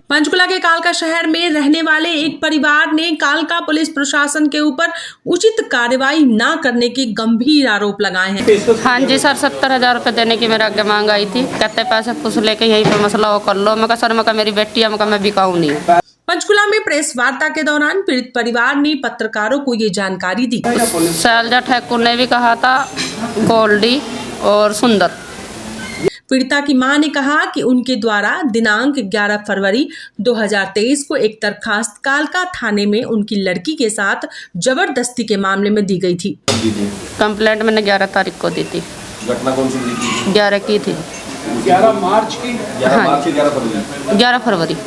पंचकुला के कालका शहर में रहने वाले एक परिवार ने कालका पुलिस प्रशासन के ऊपर उचित कार्रवाई न करने के गंभीर आरोप लगाए हैं। हाँ जी सर, 70,000 रुपये देने की मेरे आगे मांग आई थी। कहते पैसे पूछ लेके यहीं पे मसला वो कर लो। मैं कहा सर, मैं मेरी बेटी है, मैं बिकाऊ नहीं है। पंचकुला में प्रेस वार्ता के दौरान पीड़ित परिवार ने पत्रकारों को ये जानकारी दी। शैलजा ठाकुर ने भी कहा था, गोल्डी और सुंदर। पीड़िता की मां ने कहा कि उनके द्वारा दिनांक 11 फरवरी 2023 को एक दरखास्त कालका थाने में उनकी लड़की के साथ जबरदस्ती के मामले में दी गई थी। कंप्लेंट मैंने 11 तारीख को दी थी। घटना कौन सी थी? 11 की थी। 11 मार्च की? 11 मार्च की 11 फरवरी।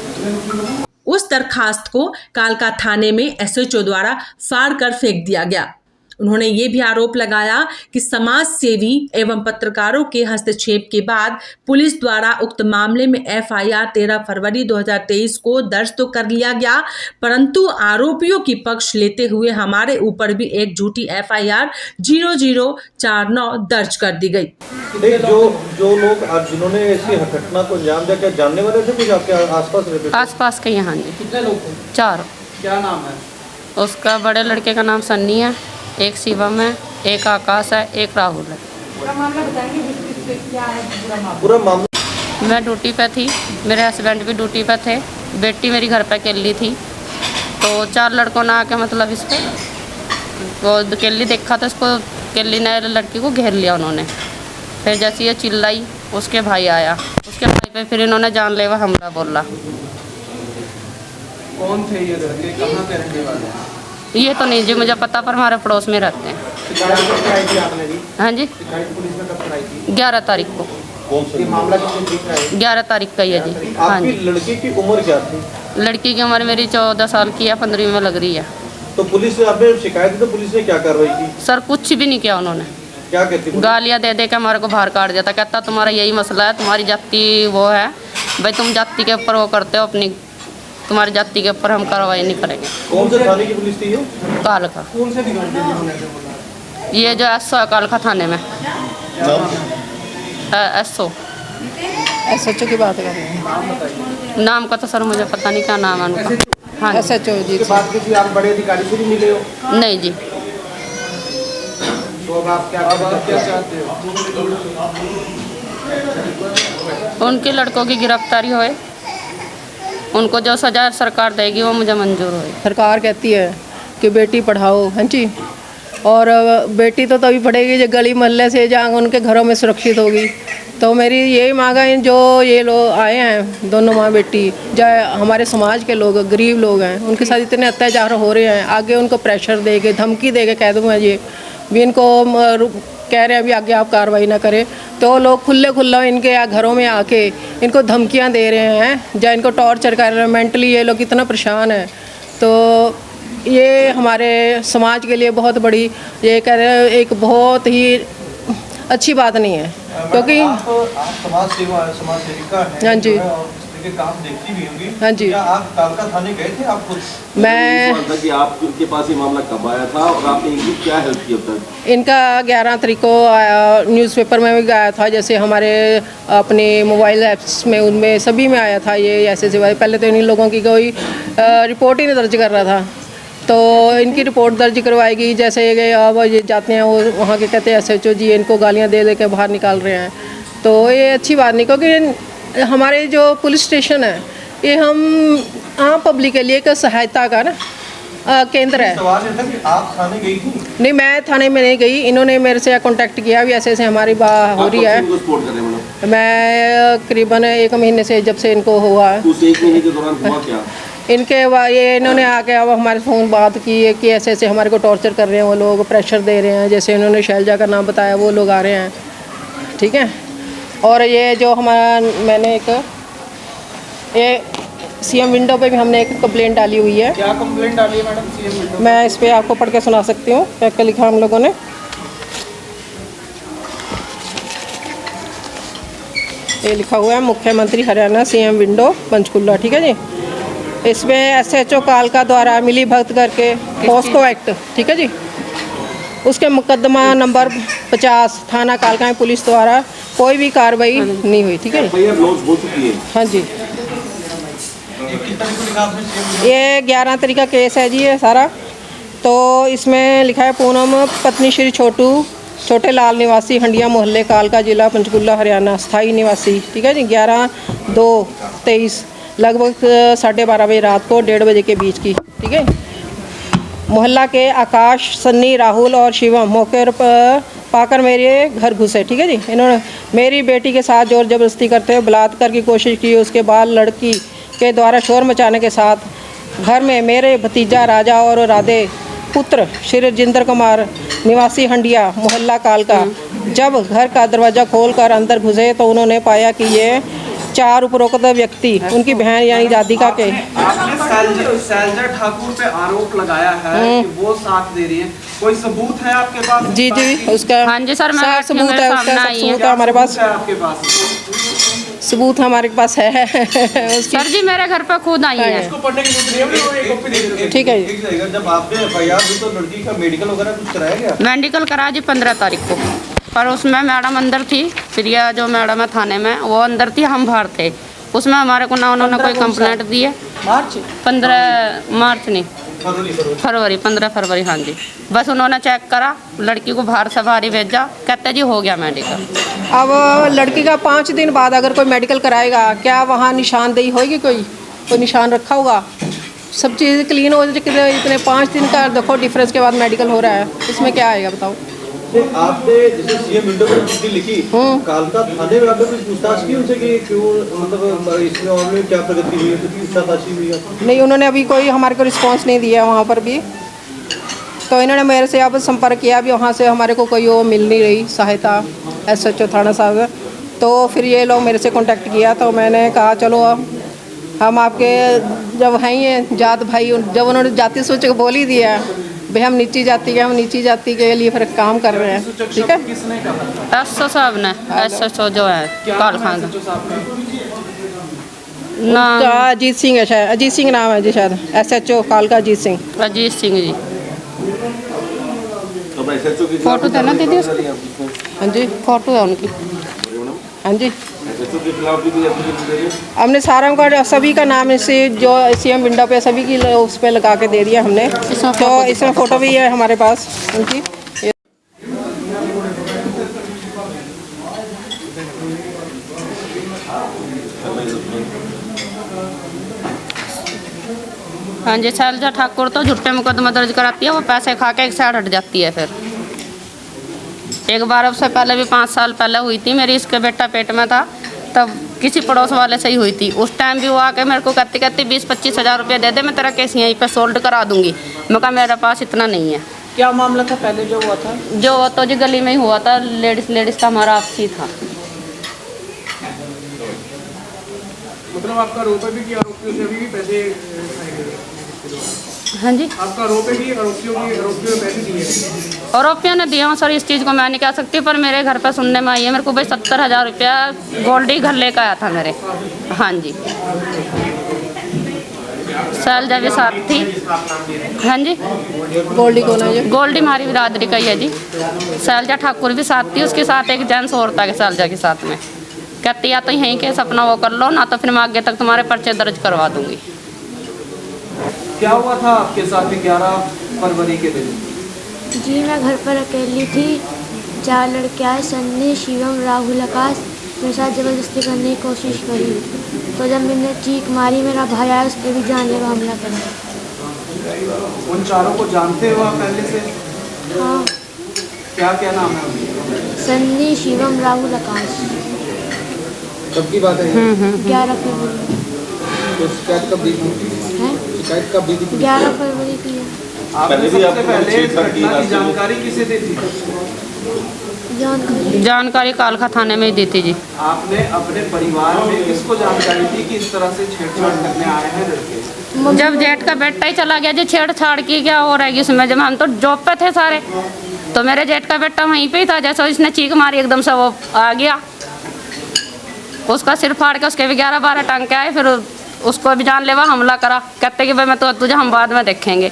उस दरखास्त को कालका थाने में एसएचओ द्वारा फाड़ कर फेंक दिया गया। उन्होंने ये भी आरोप लगाया कि समाज सेवी एवं पत्रकारों के हस्तक्षेप के बाद पुलिस द्वारा उक्त मामले में एफआईआर 13 फरवरी 2023 को दर्ज तो कर लिया गया, परंतु आरोपियों की पक्ष लेते हुए हमारे ऊपर भी एक झूठी एफआईआर 0049 दर्ज कर दी गई। जो लोग जिन्होंने ऐसी घटना को अंजाम दिया, क्या जानने वाले थे कुछ आपके आसपास रहते थे? आसपास के यहाँ जी। कितने लोग थे? 4। क्या नाम है उसका? बड़े लड़के का नाम सन्नी है, एक शिवम है, एक आकाश है, एक राहुल है। पूरा मामला? मैं ड्यूटी पे थी, मेरे हस्बैंड भी ड्यूटी पे थे, बेटी मेरी घर पे केली थी। तो 4 लड़कों ने आके मतलब इस पर वो केली देखा तो इसको केली ने लड़की को घेर लिया उन्होंने। फिर जैसे ये चिल्लाई, उसके भाई आया, उसके भाई पे फिर इन्होंने जानलेवा हमला बोला। कौन थे ये लड़के, कहाँ के रहने वाले हैं? ये तो नहीं जी मुझे पता, पर हमारे पड़ोस में रहते हैं। शिकायत कब कराई थी आपने जी? हाँ जी, शिकायत पुलिस में कब कराई थी? 11 तारीख को। कौन सा? ये मामला कितने तारीख का है? 11 तारीख का ही है जी। हाँ आपकी जी। लड़की की उम्र क्या थी? लड़की की उम्र मेरी 14 साल की है, 15वीं में लग रही है। तो पुलिस से आपने शिकायत की तो पुलिस ने क्या कार्रवाई की? सर कुछ भी नहीं किया उन्होंने। क्या कहती पुलिस? गालियाँ दे दे के हमारे को बाहर काट देता। कहता तुम्हारा यही मसला है, तुम्हारी जाति वो है भाई, तुम जाति के ऊपर वो करते हो अपनी, तुम्हारी जाति के ऊपर हम कार्रवाई नहीं करेंगे। कौन से थाने की पुलिस थी ये? कालका। कौन से दिखाई? ये जो एसओ है कालका थाने में, एसओ की बात कर रहे हैं। नाम का तो सर मुझे पता नहीं क्या नाम है उनका। हाँ एसएचओ जी। इसके बाद किसी आप बड़े अधिकारी से भी मिले हो? नहीं जी। तो अब आप क्या चाहते हो? उनके लड़कों की गिरफ्तारी होए, उनको जो सजा सरकार देगी वो मुझे मंजूर होए। सरकार कहती है कि बेटी पढ़ाओ, हाँ जी, और बेटी तो तभी पढ़ेगी जब गली मोहल्ले से जहाँ उनके घरों में सुरक्षित होगी। तो मेरी यही मांग है, जो ये लोग आए हैं दोनों माँ बेटी, जो हमारे समाज के लोग गरीब लोग हैं, उनके साथ इतने अत्याचार हो रहे हैं, आगे उनको प्रेशर दे के धमकी दे के कह दूँ मैं ये भी इनको कह रहे हैं अभी आगे आप कार्रवाई ना करें, तो लोग खुला इनके घरों में आके इनको धमकियां दे रहे हैं, या इनको टॉर्चर कर रहे हैं। मेंटली ये लोग इतना परेशान हैं। तो ये हमारे समाज के लिए बहुत बड़ी, ये कह रहे हैं एक बहुत ही अच्छी बात नहीं है, क्योंकि आप समाज सेविका हैं। हाँ जी। के काम देखती भी होंगी। हाँ जी। क्या आप कालका थाने गए थे आप खुद? मैं कि आपके पास ये मामला कब आया था और आपने इनकी क्या हेल्प की अब तक? इनका 11 तारीख को न्यूज़पेपर में भी आया था, जैसे हमारे अपने मोबाइल ऐप्स में उनमें सभी में आया था ये ऐसे से। पहले तो इन लोगों की कोई रिपोर्ट ही नहीं दर्ज कर रहा था, तो इनकी रिपोर्ट दर्ज करवाएगी। जैसे अब ये जाते हैं वो वहाँ के कहते हैं एसएचओ जी इनको गालियाँ दे दे के बाहर निकाल रहे हैं, तो ये अच्छी बात नहीं, क्योंकि हमारे जो पुलिस स्टेशन है ये हम आम पब्लिक के लिए एक सहायता का ना केंद्र है। सवाल ये था कि आप थाने गई थी? नहीं, मैं थाने में नहीं गई, इन्होंने मेरे से कांटेक्ट किया भी ऐसे हमारी बात हो रही है। मैं करीबन 1 महीने से, जब से इनको हुआ है। उस 1 महीने के दौरान हुआ क्या? ये इन्होंने आके अब हमारे फ़ोन बात की है कि ऐसे ऐसे हमारे को टॉर्चर कर रहे हैं वो लोग, प्रेशर दे रहे हैं। जैसे इन्होंने शैलजा का नाम बताया, वो लोग आ रहे हैं, ठीक है। और ये जो हमारा मैंने ये सीएम विंडो पे भी हमने एक कंप्लेंट डाली हुई है। क्या कंप्लेंट डाली है मैडम सीएम विंडो? मैं इस पे आपको पढ़ के सुना सकती हूँ क्या क्या लिखा हम लोगों ने। ये लिखा हुआ है मुख्यमंत्री हरियाणा सीएम विंडो पंचकुला, ठीक है जी। इसमें एसएचओ कालका द्वारा मिली भगत करके पॉस्को एक्ट, ठीक है जी, उसके मुकदमा नंबर 50 थाना कालका में पुलिस द्वारा कोई भी कार्रवाई नहीं हुई, ठीक है। हो चुकी है। हाँ जी। ये 11 तारीख का केस है जी, ये सारा। तो इसमें लिखा है पूनम पत्नी श्री छोटे लाल निवासी हंडिया मोहल्ले कालका, जिला पंचकुला, हरियाणा, स्थायी निवासी। ठीक है जी। 11/2/23 लगभग 12:30 बजे रात को 1:30 बजे के बीच की। ठीक है। मोहल्ला के आकाश, सन्नी, राहुल और शिवम मौके पर पाकर मेरे घर घुसे। ठीक है जी। इन्होंने मेरी बेटी के साथ जोर जबरदस्ती करते हुए बलात्कार की कोशिश की। उसके बाद लड़की के द्वारा शोर मचाने के साथ घर में मेरे भतीजा राजा और राधे पुत्र श्री राजेंद्र कुमार निवासी हंडिया मोहल्ला कालका जब घर का दरवाज़ा खोलकर अंदर घुसे तो उन्होंने पाया कि ये 4 उपरोक्त व्यक्ति उनकी बहन यानी राधिका के। आपने सैलजा ठाकुर पे आरोप लगाया है कि वो साथ दे रही है, कोई सबूत है आपके पास? जी उसका हाँ जी सर, मैं सारा सबूत है, उसका सबूत है हमारे पास। आपके पास सबूत हमारे पास है उसकी। सर जी मेरे घर पर खुद आई है। इसको पढ़ने की जरूरत नहीं है, कॉपी दे दीजिए। ठीक है जी। एक जाएगा, जब आपने एफआईआर दी तो लड़की का मेडिकल वगैरह कुछ कराया गया? मेडिकल करा जी 15 तारीख को, पर उसमें मैडम अंदर थी, प्रिया जो मैडम है थाने में, वो अंदर थी, हम बाहर थे। उसमें हमारे को ना उन्होंने कोई कंप्लेंट दी है। 15 मार्च नहीं, फरवरी 15 फरवरी। हाँ जी। बस उन्होंने चेक करा, लड़की को बाहर से बाहर ही भेजा, कहते जी हो गया मेडिकल। अब लड़की का 5 दिन बाद अगर कोई मेडिकल कराएगा, क्या वहाँ निशानदेही होगी? कोई निशान रखा होगा? सब चीज़ क्लीन हो जाए। इतने 5 दिन का देखो डिफरेंस के बाद मेडिकल हो रहा है, इसमें क्या आएगा बताओ? तो आपने जैसे सीएम विंडो पर चिट्ठी लिखी, कालका थाने में आपने कुछ पूछताछ की उनसे कि क्यों, मतलब इसमें और में क्या प्रगति हुई है, कुछ पूछताछ हुई है? नहीं, उन्होंने अभी कोई हमारे को रिस्पांस नहीं दिया वहाँ पर भी। तो इन्होंने मेरे से अब संपर्क किया भी, वहाँ से हमारे को कोई वो मिल नहीं रही सहायता SHO थाना साहब। तो फिर ये लोग मेरे से कांटेक्ट किया, तो मैंने कहा चलो हम आपके जब हैं ये जात भाई, जब उन्होंने जाति सोच के बोल ही दिया भाई हम नीची जाति के, हम नीची जाति के लिए फिर काम कर रहे हैं। ठीक है। SHO साहब ने, SHO जो है कालखा ना, अजीत सिंह है शायद, अजीत सिंह नाम है जी शायद, SHO कालका अजीत सिंह। अजीत सिंह जी। फोटो था ना दीदी उसकी? हाँ जी फोटो है उनकी। हाँ जी। हमने सारा का सभी का नाम इसे जो सीएम विंडो पे सभी की उस पे लगा के दे दिया हमने। तो इसमें फ़ोटो भी है हमारे पास उनकी। हाँ जी। सैलजा ठाकुर तो झूठे मुकदमा दर्ज कराती है, वो पैसे खा के एक साइड हट जाती है। फिर एक बार उससे पहले भी 5 साल पहले हुई थी मेरी, इसके बेटा पेट में था, तब किसी पड़ोस वाले से ही हुई थी। उस टाइम भी वो आके मेरे को कहती 20-25 हज़ार रुपये दे दे, मैं तेरा केस यहीं पे सोल्ड करा दूंगी। मैं कहा मेरे पास इतना नहीं है। क्या मामला था पहले जो हुआ था? जो तो जी गली में ही हुआ था, लेडीज़ का हमारा आपसी था। मतलब आपका आरोप है भी कि आरोपियों से भी पैसे? हाँ जी। आपका आरोप है कि आरोपियों ने पैसे दिए? आरोपियों ने दिया हूँ सर, इस चीज़ को मैं नहीं कह सकती, पर मेरे घर पर सुनने में आई है मेरे को भाई 70,000 रुपया गोल्डी घर लेकर आया था मेरे। हाँ जी। सैलजा भी साथ थी। हाँ जी। गोल्डी कौन है? गोल्डी हमारी बिरादरी का ही है जी। सैलजा ठाकुर भी साथ थी, उसके साथ एक जेंट्स और था सैलजा के साथ में। कहती या तो यहीं केस अपना वो कर लो, ना तो फिर मैं आगे तक तुम्हारे पर्चे दर्ज करवा दूंगी। क्या हुआ था आपके साथ 11 फरवरी के दिन? जी मैं घर पर अकेली थी। 4 लड़के आए, सन्नी, शिवम, राहुल, आकाश, मेरे साथ ज़बरदस्ती करने की कोशिश करी। तो जब मैंने चीख मारी, मेरा भाई आया, उस पर भी जानलेवा हमला करा। उन चारों को जानते हो आप पहले से? हाँ। क्या नाम है उनका? सन्नी, शिवम, राहुल, आकाश। कब की बात है? 11 फरवरी। तो शिकायत कब दी थी? है? शिकायत कब दी थी? 11 फरवरी की है। आपने सबसे पहले इस घटना की जानकारी किसे दी थी? जानकारी कालका थाने में ही दी थी जी। आपने अपने परिवार में किसको जानकारी दी कि इस तरह से छेड़छाड़ करने आए हैं लड़के? जब जेठ का बेटा ही चला गया जी, छेड़छाड़ की क्या हो रहेगी उसमें? जब हम तो जॉब पे थे सारे, तो मेरे जेठ का बेटा वहीं पे ही था। जैसे इसने चीख मारी एकदम से वो आ गया, उसका सिर फाड़ के उसके भी 11-12 टांके आए। फिर उसको भी जानलेवा हमला करा, कहते कि भाई मैं तो तुझे हम बाद में देखेंगे।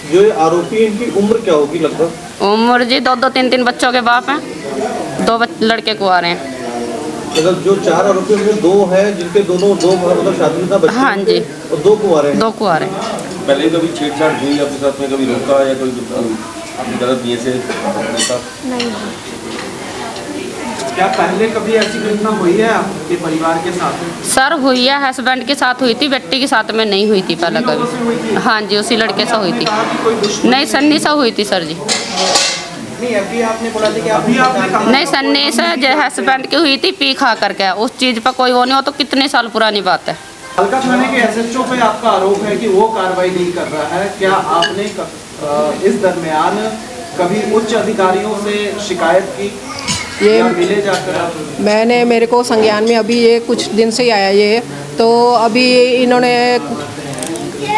जो आरोपी, इनकी उम्र क्या होगी लगभग? उम्र जी 2-2, 3-3 बच्चों के बाप हैं, 2 लड़के कुंवारे हैं। मतलब जो 4 आरोपियों में 2 हैं जिनके दो मतलब शादीशुदा बच्चे हाँ जी। और 2 कुंवारे हैं। 2 कुंवारे। पहले कभी छेड़छाड़ हुई आपके साथ में, कभी रोका या कोई आपकी गलत नियत से रोका? नहीं। क्या पहले कभी ऐसी घटना हुई है आपके परिवार के साथ? सर हुई है, हस्बैंड के साथ हुई थी, बेटी के साथ में नहीं हुई थी पहले उन्हीं लोगों से हुई कभी। थी? हाँ जी, उसी लड़के से हुई थी। कहा कि कोई दुश्मनी नहीं, सन्नी से हुई थी सर जी। नहीं, अभी आपने बोला था कि अभी आपने कहा नहीं, सन्नी से जो हस्बैंड की हुई थी, पी खा करके। उस चीज़ पर कोई वो नहीं हो तो कितने साल पुरानी बात है। कालका थाने के एसएचओ पे आपका आरोप है कि वो कार्रवाई नहीं कर रहा है। क्या आपने इस दरमियान कभी उच्च अधिकारियों से शिकायत की या मिले जाकर? मैंने, मेरे को संज्ञान में अभी ये कुछ दिन से ही आया ये, तो अभी इन्होंने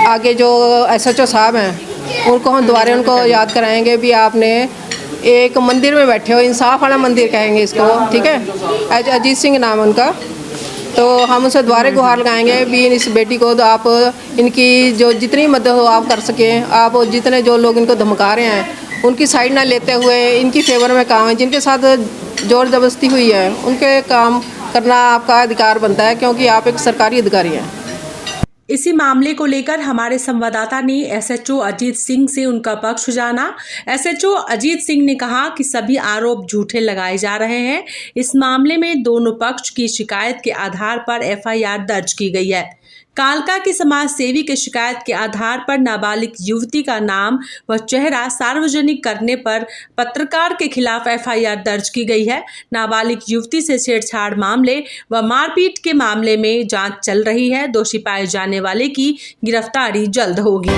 आगे जो एसएचओ साहब हैं उनको हम दोबारा उनको याद कराएंगे भी आपने एक मंदिर में बैठे हो, इंसाफ वाला मंदिर कहेंगे इसको, ठीक है, अजीत सिंह नाम है उनका। तो हम उसे दोबारा गुहार लगाएंगे भी इस बेटी को तो आप इनकी जो जितनी मदद हो आप कर सकें। आप जितने जो लोग इनको धमका रहे हैं उनकी साइड ना लेते हुए इनकी फेवर में काम है, जिनके साथ जोर जबरदस्ती हुई है उनके काम करना आपका अधिकार बनता है, क्योंकि आप एक सरकारी अधिकारी हैं। इसी मामले को लेकर हमारे संवाददाता ने एसएचओ अजीत सिंह से उनका पक्ष जाना। एसएचओ अजीत सिंह ने कहा कि सभी आरोप झूठे लगाए जा रहे हैं। इस मामले में दोनों पक्ष की शिकायत के आधार पर एफआईआर दर्ज की गई है। कालका की समाज सेवी की शिकायत के आधार पर नाबालिग युवती का नाम व चेहरा सार्वजनिक करने पर पत्रकार के खिलाफ एफआईआर दर्ज की गई है। नाबालिग युवती से छेड़छाड़ मामले व मारपीट के मामले में जांच चल रही है। दोषी पाए जाने वाले की गिरफ्तारी जल्द होगी।